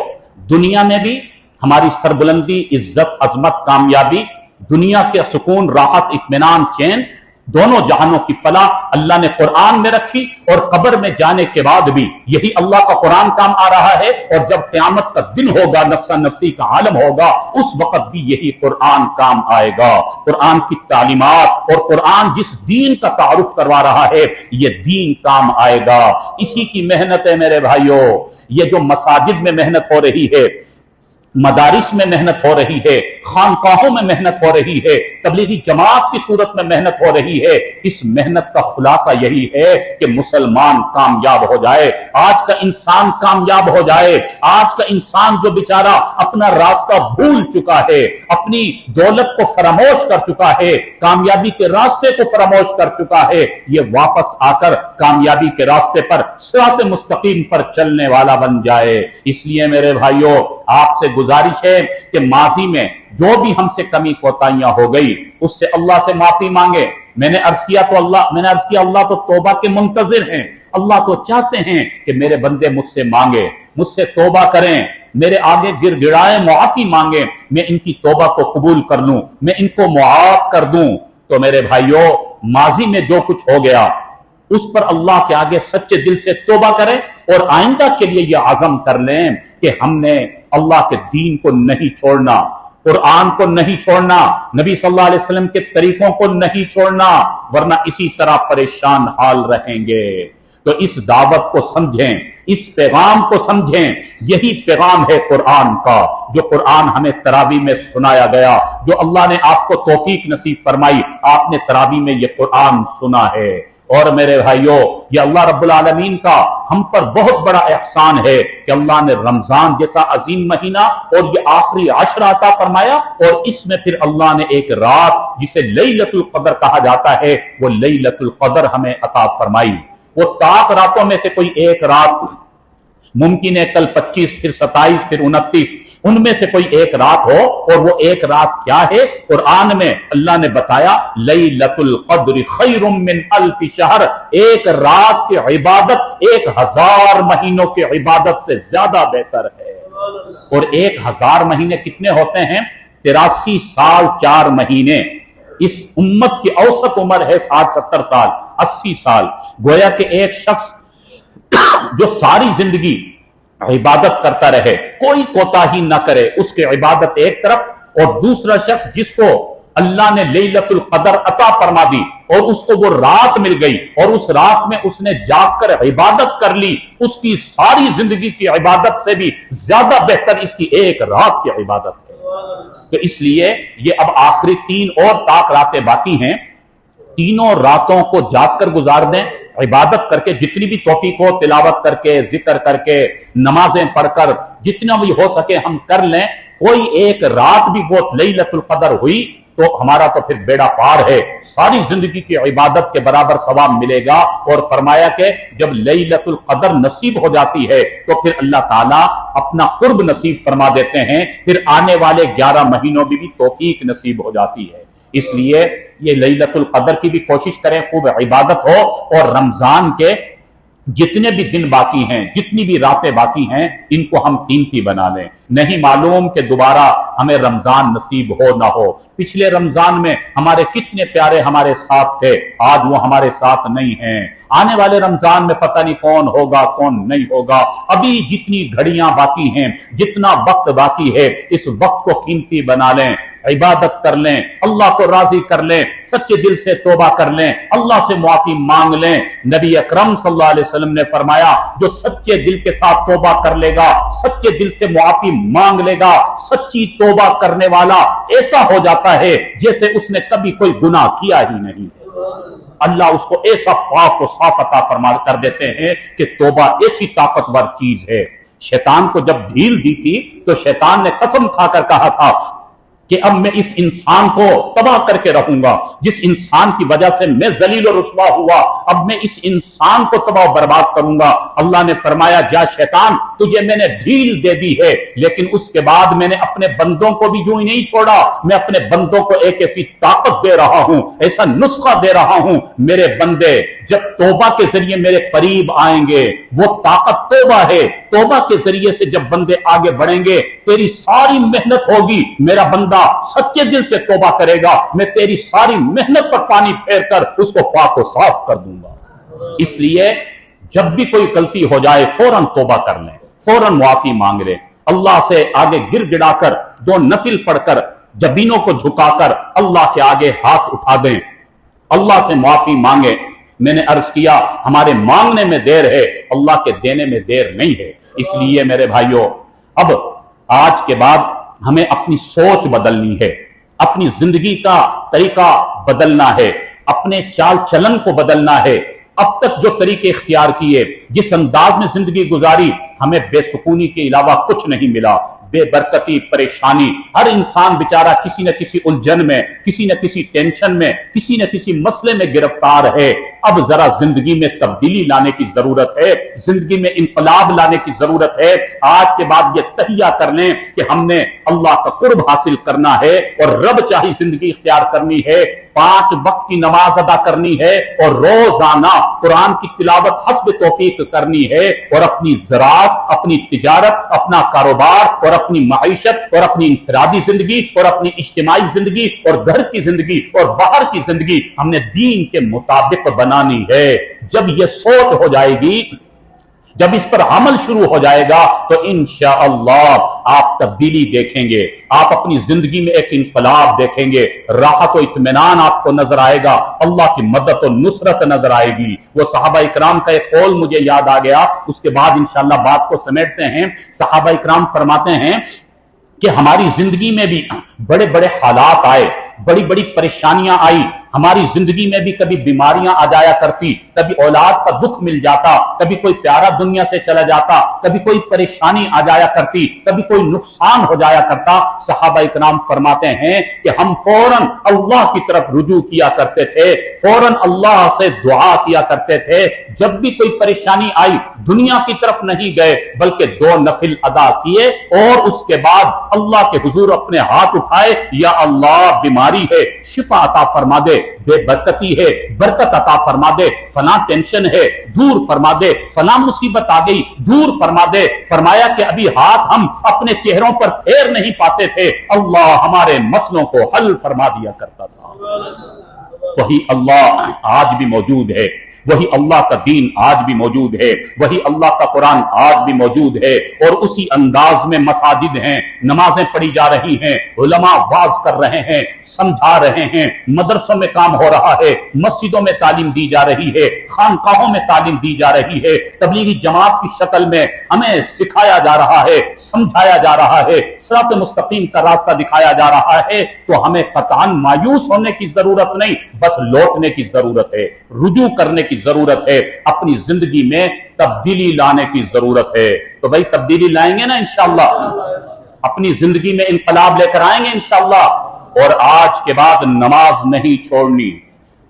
دنیا میں بھی ہماری سربلندی، عزت، عظمت، کامیابی، دنیا کے سکون، راحت، اطمینان، چین، دونوں جہانوں کی فلاح اللہ نے قرآن میں رکھی، اور قبر میں جانے کے بعد بھی یہی اللہ کا قرآن کام آ رہا ہے، اور جب قیامت کا دن ہوگا، نفسا نفسی کا عالم ہوگا، اس وقت بھی یہی قرآن کام آئے گا۔ قرآن کی تعلیمات اور قرآن جس دین کا تعارف کروا رہا ہے یہ دین کام آئے گا۔ اسی کی محنت ہے میرے بھائیو۔ یہ جو مساجد میں محنت ہو رہی ہے، مدارس میں محنت ہو رہی ہے، خانقاہوں میں محنت ہو رہی ہے، تبلیغی جماعت کی صورت میں محنت ہو رہی ہے، اس محنت کا خلاصہ یہی ہے کہ مسلمان کامیاب ہو جائے، آج کا انسان کامیاب ہو جائے۔ آج کا انسان جو بیچارہ اپنا راستہ بھول چکا ہے، اپنی دولت کو فراموش کر چکا ہے، کامیابی کے راستے کو فراموش کر چکا ہے، یہ واپس آ کر کامیابی کے راستے پر صراط مستقیم پر چلنے والا بن جائے۔ اس لیے میرے بھائیوں آپ سے گزارش ہے کہ ماضی میں جو بھی ہم سے کمی کوتاہیاں ہو گئی اس سے اللہ سے معافی مانگے۔ میں نے عرض کیا اللہ تو توبہ کے منتظر ہیں، اللہ تو چاہتے ہیں کہ میرے بندے مجھ سے مانگے، مجھ سے توبہ کریں، میرے آگے گر گڑائے معافی مانگے، میں ان کی توبہ کو قبول کر لوں، میں ان کو معاف کر دوں۔ تو میرے بھائیوں ماضی میں جو کچھ ہو گیا اس پر اللہ کے آگے سچے دل سے توبہ کریں، اور آئندہ کے لیے یہ عزم کر لیں کہ ہم نے اللہ کے دین کو نہیں چھوڑنا، قرآن کو نہیں چھوڑنا، نبی صلی اللہ علیہ وسلم کے طریقوں کو نہیں چھوڑنا، ورنہ اسی طرح پریشان حال رہیں گے۔ تو اس دعوت کو سمجھیں، اس پیغام کو سمجھیں، یہی پیغام ہے قرآن کا، جو قرآن ہمیں تراویح میں سنایا گیا، جو اللہ نے آپ کو توفیق نصیب فرمائی، آپ نے تراویح میں یہ قرآن سنا ہے۔ اور میرے بھائیوں یہ اللہ رب العالمین کا ہم پر بہت بڑا احسان ہے کہ اللہ نے رمضان جیسا عظیم مہینہ اور یہ آخری عشر عطا فرمایا، اور اس میں پھر اللہ نے ایک رات جسے لیلۃ القدر کہا جاتا ہے وہ لیلۃ القدر ہمیں عطا فرمائی۔ وہ طاق راتوں میں سے کوئی ایک رات मुमकिन है कल 25, फिर 27, फिर 29, उनमें से कोई एक रात हो। और वो एक रात क्या है? कुरान में अल्लाह ने बताया लैलतुल क़द्र खैरुम मिन अल्फ शहर, एक रात की इबादत 1000 महीनों की इबादत से ज्यादा बेहतर है। और 1000 महीने कितने होते हैं? 83 साल 4 महीने। इस उम्मत की औसत उम्र है 60-70 साल, 80 साल। गोया कि एक शख्स जो सारी जिंदगी इबादत करता रहे, कोई कोताही ना करे, उसकी इबादत एक तरफ, और दूसरा शख्स जिसको अल्लाह ने लैलतुल क़द्र अता फरमा दी और उसको वो रात मिल गई और उस रात में उसने जागकर इबादत कर ली, उसकी सारी जिंदगी की इबादत से भी ज्यादा बेहतर इसकी एक रात की इबादत है। तो इसलिए ये अब आखिरी 3 और ताक रातें बाकी हैं, तीनों रातों को जागकर गुजार दें, इबादत करके, जितनी भी तौफीक हो, तिलावत करके, जिक्र करके, नमाजें पढ़कर, जितना भी हो सके हम कर लें। कोई एक रात भी वो लैलतुल क़द्र हुई तो हमारा तो फिर बेड़ा पार है, सारी जिंदगी की इबादत के बराबर सवाब मिलेगा। और फरमाया कि जब लैलतुल क़द्र नसीब हो जाती है तो फिर अल्लाह ताला अपना कुर्ब नसीब फरमा देते हैं, फिर आने वाले 11 महीनों में भी तौफीक नसीब हो जाती है। इसलिए ये लैलतुल क़द्र की भी कोशिश करें, खूब इबादत हो, और रमजान के जितने भी दिन बाकी हैं, जितनी भी रातें बाकी हैं, इनको हम कीमती बना लें। नहीं मालूम कि दोबारा हमें रमजान नसीब हो ना हो। पिछले रमजान में हमारे कितने प्यारे हमारे साथ थे, आज वो हमारे साथ नहीं हैं। आने वाले रमजान में पता नहीं कौन होगा कौन नहीं होगा। अभी जितनी घड़ियां बाकी हैं, जितना वक्त बाकी है, इस वक्त को कीमती बना लें, इबादत कर लें, अल्लाह को राजी कर लें, सच्चे दिल से तौबा कर लें, अल्लाह से मुआफी मांग लें। नबी अकरम सल्लल्लाहु अलैहि वसल्लम ने फरमाया, जो सच्चे दिल के साथ तौबा कर लेगा, सच्चे दिल से मुआफी मांग लेगा, सच्ची तौबा करने वाला ऐसा हो जाता है जैसे उसने कभी कोई गुनाह किया ही नहीं। अल्लाह उसको ऐसा पाक और साफ अता फरमा कर देते हैं कि तौबा ऐसी ताकतवर चीज है। शैतान को जब ढील दी थी तो शैतान ने कसम खाकर कहा था कि अब मैं इस इंसान को तबाह करके रहूंगा, जिस इंसान की वजह से मैं जलील और रुसवा हुआ, अब मैं इस इंसान को तबाह बर्बाद करूंगा। अल्लाह ने फरमाया, जा शैतान, तुझे मैंने ढील दे दी है, लेकिन उसके बाद मैंने अपने बंदों को भी यूं ही नहीं छोड़ा, मैं अपने बंदों को एक ऐसी ताकत दे रहा हूं, ऐसा नुस्खा दे रहा हूं। मेरे बंदे जब तौबा के जरिए मेरे करीब आएंगे, वो ताकत तौबा है, तौबा के जरिए से जब बंदे आगे बढ़ेंगे, तेरी सारी मेहनत होगी, मेरा बंदा सच्चे दिल से तौबा करेगा, मैं तेरी सारी मेहनत पर पानी फेर कर उसको पाक और साफ कर दूंगा। इसलिए जब भी कोई गलती हो जाए फौरन तौबा कर लें, फौरन मुआफी मांग लें, अल्लाह से आगे गिर गिड़ाकर 2 नफिल पढ़कर जबीनों को झुकाकर अल्लाह के आगे हाथ उठा दें, अल्लाह से मुआफी मांगे। मैंने अर्ज किया, हमारे मांगने में देर है, अल्लाह के देने में देर नहीं है। इसलिए मेरे भाइयों, अब आज के बाद हमें अपनी सोच बदलनी है, अपनी जिंदगी का तरीका बदलना है, अपने चाल चलन को बदलना है। अब तक जो तरीके इख्तियार किए, जिस अंदाज में जिंदगी गुजारी, हमें बेसुकूनी के अलावा कुछ नहीं मिला, बेबरकती, परेशानी। हर इंसान बेचारा किसी न किसी उलझन में, किसी न किसी टेंशन में, किसी न किसी मसले में गिरफ्तार है। अब जरा जिंदगी में तब्दीली लाने की जरूरत है, जिंदगी में इनकलाब लाने की जरूरत है। आज के बाद ये तहिया कर लें कि हमने अल्लाह का कुर्ब हासिल करना है और रब चाही जिंदगी इख्तियार करनी है, 5 वक्त की नमाज अदा करनी है और रोजाना कुरान की तिलावत हस्ब तौफीक करनी है, और अपनी ज़राअत, अपनी तिजारत, अपना कारोबार और अपनी मईशत और अपनी इंफरादी जिंदगी और अपनी इज्तिमाई जिंदगी और घर की जिंदगी और बाहर की जिंदगी हमने दीन के मुताबिक बनानी है। जब यह सोच हो जाएगी, जब इस पर अमल शुरू हो जाएगा, तो इंशाअल्लाह आप तब्दीली देखेंगे, आप अपनी जिंदगी में एक इनकलाब देखेंगे, राहत और इत्मीनान आपको नजर आएगा, अल्लाह की मदद और नुसरत नजर आएगी। वो सहाबा इकराम का एक कौल मुझे याद आ गया, उसके बाद इंशाअल्लाह बात को समेटते हैं। सहाबा इकराम फरमाते हैं कि हमारी जिंदगी में भी बड़े बड़े हालात आए, बड़ी बड़ी परेशानियां आई, हमारी जिंदगी में भी कभी बीमारियां आ जाया करती, कभी औलाद का दुख मिल जाता, कभी कोई प्यारा दुनिया से चला जाता, कभी कोई परेशानी आ जाया करती, कभी कोई नुकसान हो जाया करता। सहाबा इकराम फरमाते हैं कि हम फौरन अल्लाह की तरफ रुजू किया करते थे, फौरन अल्लाह से दुआ किया करते थे। जब भी कोई परेशानी आई, दुनिया की तरफ नहीं गए, बल्कि 2 नफिल अदा किए और उसके बाद अल्लाह के हुजूर अपने हाथ उठाए, या अल्लाह बीमारी है शिफा अता फरमा दे, बेबरकती है बरकत अता फरमा दे, फला टेंशन है दूर फरमा दे, फला मुसीबत आ गई दूर फरमा दे। फरमाया कि अभी हाथ हम अपने चेहरों पर फेर नहीं पाते थे, अल्लाह हमारे मसलों को हल फरमा दिया करता था। वही अल्लाह आज भी मौजूद है, वही अल्लाह का दीन आज भी मौजूद है, वही अल्लाह का कुरान आज भी मौजूद है, और उसी अंदाज में मसाजिद हैं, नमाजें पढ़ी जा रही हैं, उलमा वाज कर रहे हैं, समझा रहे हैं, मदरसों में काम हो रहा है, मस्जिदों में तालीम दी जा रही है, खानकाहों में तालीम दी जा रही है, तबलीगी जमात की शक्ल में हमें सिखाया जा रहा है, समझाया जा रहा है, सिरात मुस्तकीम का रास्ता दिखाया जा रहा है। तो हमें कतई मायूस होने की जरूरत नहीं, बस लौटने की जरूरत है, रुजू करने की जरूरत है, अपनी जिंदगी में तब्दीली लाने की जरूरत है। तो भाई तब्दीली लाएंगे ना इंशाअल्लाह, अपनी जिंदगी में इनकलाब लेकर आएंगे इंशाअल्लाह। और आज के बाद नमाज नहीं छोड़नी,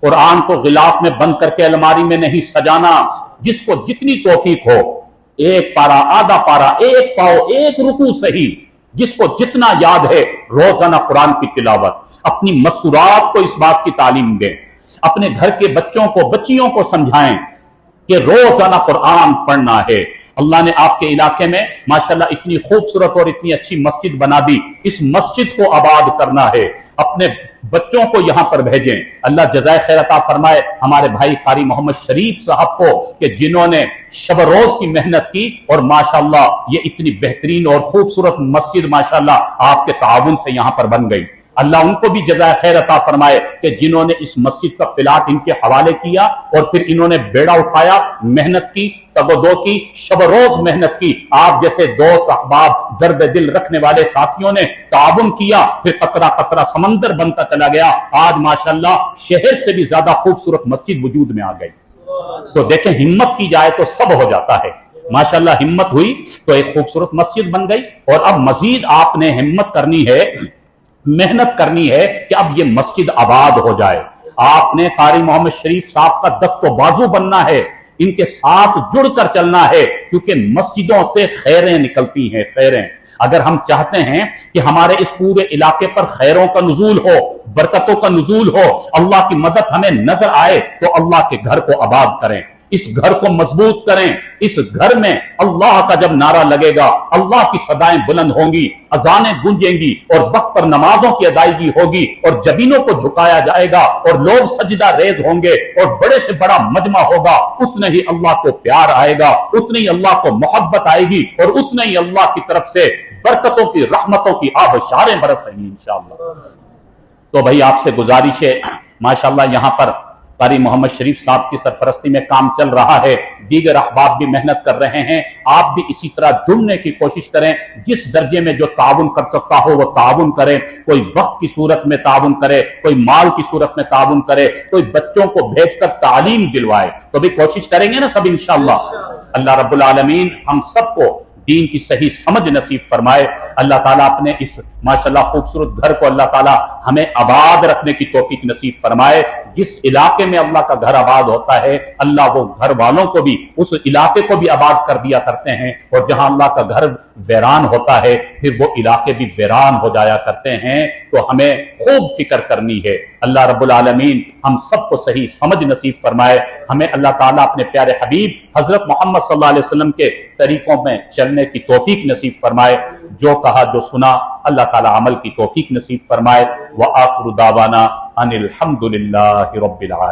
कुरान को गिलाफ में बंद करके अलमारी में नहीं सजाना। जिसको जितनी तौफीक हो, एक पारा, आधा पारा, एक पाव, एक रुकू सही, जिसको जितना याद है रोजाना कुरान की तिलावत, अपनी मस्तूरात को इस बात की तालीम दें, अपने घर के बच्चों को, बच्चियों को समझाएं कि रोजाना कुरान पढ़ना है। अल्लाह ने आपके इलाके में माशाल्लाह इतनी खूबसूरत और इतनी अच्छी मस्जिद बना दी, इस मस्जिद को आबाद करना है, अपने बच्चों को यहां पर भेजें। अल्लाह जज़ाए खैर अता फरमाए हमारे भाई कारी मोहम्मद शरीफ साहब को, कि जिन्होंने शब रोज की मेहनत की और माशाल्लाह ये इतनी बेहतरीन और खूबसूरत मस्जिद माशाल्लाह आपके ताउन से यहां पर बन गई। अल्लाह उनको भी जज़ाए खैर अता फरमाए कि जिन्होंने इस मस्जिद का प्लाट इनके हवाले किया और फिर इन्होंने बेड़ा उठाया, मेहनत की, तगदो की, शब रोज मेहनत की। आप जैसे दोस्त अहबाब दर्द दिल रखने वाले साथियों ने ताबुन किया, फिर कतरा कतरा समंदर बनता चला गया। आज माशाल्लाह शहर से भी ज्यादा खूबसूरत मस्जिद वजूद में आ गई। तो देखें, हिम्मत की जाए तो सब हो जाता है। माशाल्लाह हिम्मत हुई तो एक खूबसूरत मस्जिद बन गई। और अब मजीद आपने हिम्मत करनी है, मेहनत करनी है कि अब ये मस्जिद आबाद हो जाए। आपने कारी मोहम्मद शरीफ साहब का दस्तो बाजू बनना है, इनके साथ जुड़कर चलना है, क्योंकि मस्जिदों से खैरें निकलती हैं, खैरें। अगर हम चाहते हैं कि हमारे इस पूरे इलाके पर खैरों का नुजूल हो, बरकतों का नुजूल हो, अल्लाह की मदद हमें नजर आए, तो अल्लाह के घर को आबाद करें, इस घर को मजबूत करें। इस घर में अल्लाह का जब नारा लगेगा, अल्लाह की सदाएं बुलंद होंगी, अजानें गूंजेंगी और वक्त पर नमाजों की अदायगी होगी और जबीनों को झुकाया जाएगा और लोग सजदा रेज होंगे और बड़े से बड़ा मजमा होगा, उतने ही अल्लाह को प्यार आएगा, उतनी ही अल्लाह को मोहब्बत आएगी और उतने ही अल्लाह की तरफ से बरकतों की, रहमतों की आबशारें बरसेंगी इंशाअल्लाह। तो भाई आपसे गुजारिश है, माशाअल्लाह यहां पर कारी मोहम्मद शरीफ साहब की सरपरस्ती में काम चल रहा है, दीगर अहबाब भी मेहनत कर रहे हैं। आप भी इसी तरह जुड़ने की कोशिश करें, जिस दर्जे में जो ताउन कर सकता हो वो ताउन करे। कोई वक्त की सूरत में ताउन करे, कोई माल की सूरत में ताउन करे, कोई बच्चों को भेजकर तालीम दिलवाए। तो भी कोशिश करेंगे ना सब इंशाअल्लाह। अल्लाह रब्बुल आलमीन हम सबको दीन की सही समझ नसीब फरमाए। अल्लाह ताला अपने इस माशाल्लाह खूबसूरत घर को अल्लाह ताला हमें आबाद रखने की तौफीक नसीब फरमाए। जिस इलाके में अल्लाह का घर आबाद होता है, अल्लाह वो घर वालों को भी, उस इलाके को भी आबाद कर दिया करते हैं। और जहां अल्लाह का घर वीरान होता है, फिर वो इलाके भी वीरान हो जाया करते हैं। तो हमें खूब फिक्र करनी है। अल्लाह रब्बुल आलमीन हम सबको सही समझ नसीब फरमाए। हमें अल्लाह ताला अपने प्यारे हबीब हजरत मोहम्मद सल्लल्लाहु अलैहि वसल्लम के तरीकों में चलने की तौफीक नसीब फरमाए। जो कहा जो सुना अल्लाह ताला अमल की तौफीक नसीब फरमाए। व आखिरु दावाना अनिल हम्दुलिल्लाहि रब्बिल आलमीन।